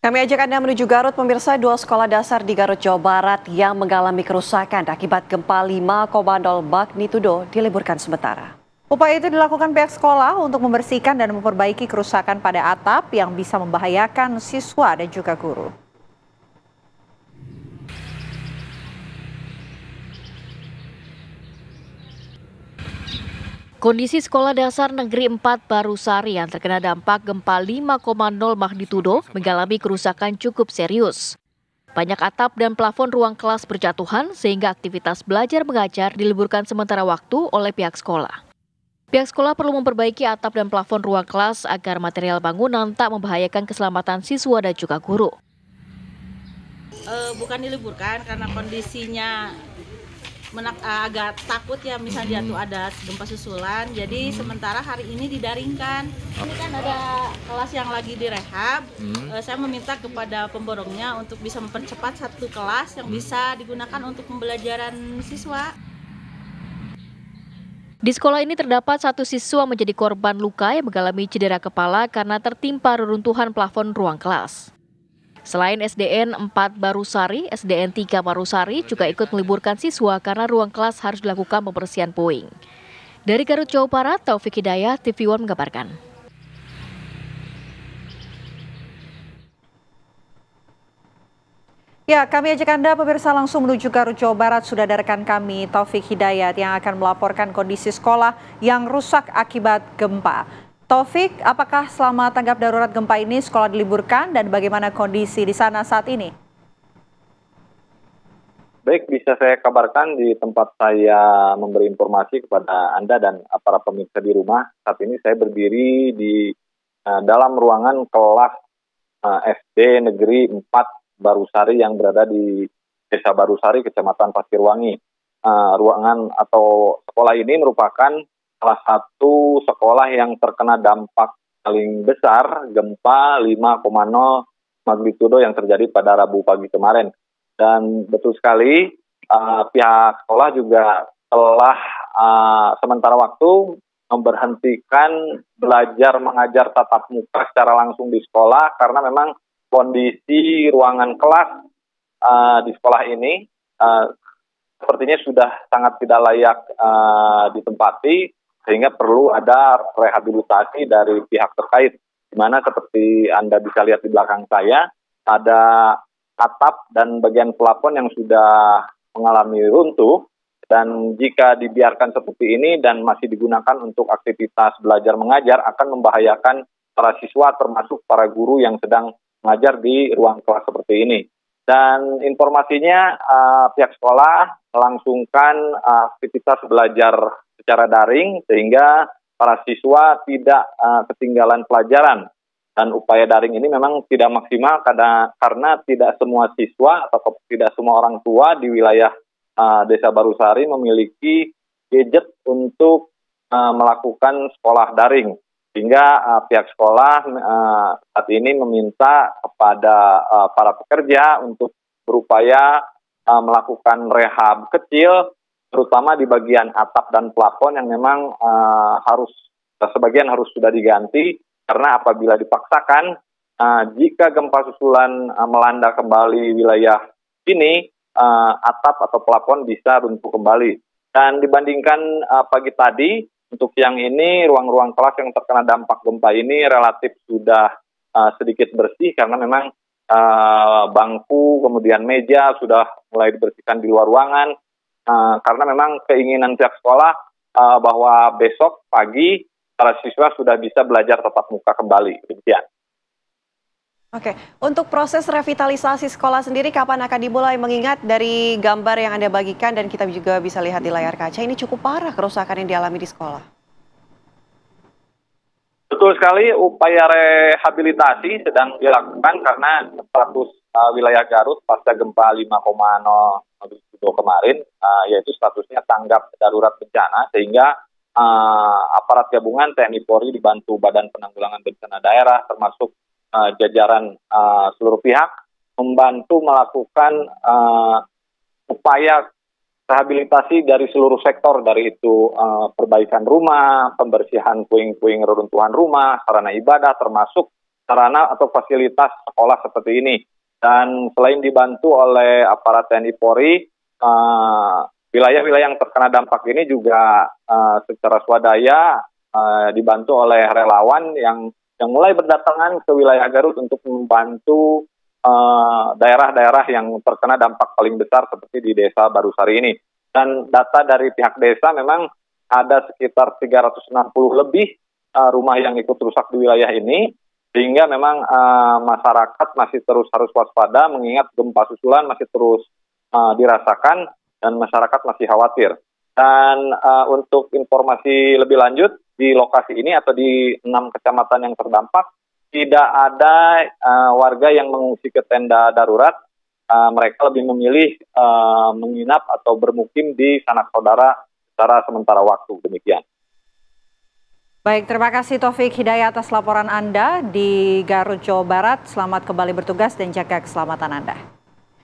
Kami ajak Anda menuju Garut, pemirsa. Dua sekolah dasar di Garut, Jawa Barat yang mengalami kerusakan akibat gempa 5,0 magnitudo diliburkan sementara. Upaya itu dilakukan pihak sekolah untuk membersihkan dan memperbaiki kerusakan pada atap yang bisa membahayakan siswa dan juga guru. Kondisi sekolah dasar Negeri 4 Barusari yang terkena dampak gempa 5,0 magnitudo mengalami kerusakan cukup serius. Banyak atap dan plafon ruang kelas berjatuhan sehingga aktivitas belajar mengajar diliburkan sementara waktu oleh pihak sekolah. Pihak sekolah perlu memperbaiki atap dan plafon ruang kelas agar material bangunan tak membahayakan keselamatan siswa dan juga guru. Bukan diliburkan karena kondisinya agak takut ya, misalnya tuh ada gempa susulan, jadi sementara hari ini didaringkan. Ini kan ada kelas yang lagi direhab. Saya meminta kepada pemborongnya untuk bisa mempercepat satu kelas yang bisa digunakan untuk pembelajaran siswa. Di sekolah ini terdapat satu siswa menjadi korban luka yang mengalami cedera kepala karena tertimpa reruntuhan plafon ruang kelas. Selain SDN 4 Barusari, SDN 3 Barusari juga ikut meliburkan siswa karena ruang kelas harus dilakukan pembersihan puing. Dari Garut, Jawa Barat, Taufik Hidayat, TV One mengabarkan. Ya, kami ajak Anda pemirsa langsung menuju Garut, Jawa Barat. Sudah ada rekan kami Taufik Hidayat yang akan melaporkan kondisi sekolah yang rusak akibat gempa. Taufik, apakah selama tanggap darurat gempa ini sekolah diliburkan dan bagaimana kondisi di sana saat ini? Baik, bisa saya kabarkan di tempat saya memberi informasi kepada Anda dan para pemirsa di rumah. Saat ini saya berdiri di dalam ruangan kelas SD Negeri 4 Barusari yang berada di Desa Barusari, Kecamatan Pasirwangi. Ruangan atau sekolah ini merupakan salah satu sekolah yang terkena dampak paling besar gempa 5,0 magnitudo yang terjadi pada Rabu pagi kemarin. Dan betul sekali pihak sekolah juga telah sementara waktu memberhentikan belajar mengajar tatap muka secara langsung di sekolah karena memang kondisi ruangan kelas di sekolah ini sepertinya sudah sangat tidak layak ditempati, sehingga perlu ada rehabilitasi dari pihak terkait, di mana seperti Anda bisa lihat di belakang saya, ada atap dan bagian plafon yang sudah mengalami runtuh, dan jika dibiarkan seperti ini dan masih digunakan untuk aktivitas belajar mengajar akan membahayakan para siswa termasuk para guru yang sedang mengajar di ruang kelas seperti ini. Dan informasinya pihak sekolah melangsungkan aktivitas belajar secara daring sehingga para siswa tidak ketinggalan pelajaran. Dan upaya daring ini memang tidak maksimal karena tidak semua siswa atau tidak semua orang tua di wilayah Desa Barusari memiliki gadget untuk melakukan sekolah daring. Sehingga pihak sekolah saat ini meminta kepada para pekerja untuk berupaya melakukan rehab kecil, terutama di bagian atap dan plafon yang memang sebagian harus sudah diganti, karena apabila dipaksakan, jika gempa susulan melanda kembali wilayah ini, atap atau plafon bisa runtuh kembali. Dan dibandingkan pagi tadi, untuk siang ini ruang-ruang kelas yang terkena dampak gempa ini relatif sudah sedikit bersih karena memang bangku kemudian meja sudah mulai dibersihkan di luar ruangan karena memang keinginan pihak sekolah bahwa besok pagi para siswa sudah bisa belajar tatap muka kembali. Demikian. Oke, untuk proses revitalisasi sekolah sendiri kapan akan dimulai? Mengingat dari gambar yang Anda bagikan dan kita juga bisa lihat di layar kaca, ini cukup parah kerusakan yang dialami di sekolah. Betul sekali, upaya rehabilitasi sedang dilakukan karena status wilayah Garut pasca gempa 5,0 magnitudo kemarin, yaitu statusnya tanggap darurat bencana, sehingga aparat gabungan TNI Polri dibantu Badan Penanggulangan Bencana Daerah termasuk jajaran seluruh pihak membantu melakukan upaya rehabilitasi dari seluruh sektor, dari itu perbaikan rumah, pembersihan puing-puing reruntuhan rumah, sarana ibadah, termasuk sarana atau fasilitas sekolah seperti ini. Dan selain dibantu oleh aparat TNI Polri, wilayah-wilayah yang terkena dampak ini juga secara swadaya dibantu oleh relawan yang mulai berdatangan ke wilayah Garut untuk membantu daerah-daerah yang terkena dampak paling besar seperti di Desa Barusari ini. Dan data dari pihak desa memang ada sekitar 360 lebih rumah yang ikut rusak di wilayah ini, sehingga memang masyarakat masih terus harus waspada mengingat gempa susulan masih terus dirasakan dan masyarakat masih khawatir. Dan untuk informasi lebih lanjut di lokasi ini atau di 6 kecamatan yang terdampak, tidak ada warga yang mengungsi ke tenda darurat. Mereka lebih memilih menginap atau bermukim di sanak saudara secara sementara waktu. Demikian. Baik, terima kasih Taufik Hidayat atas laporan Anda di Garut, Jawa Barat. Selamat kembali bertugas dan jaga keselamatan Anda.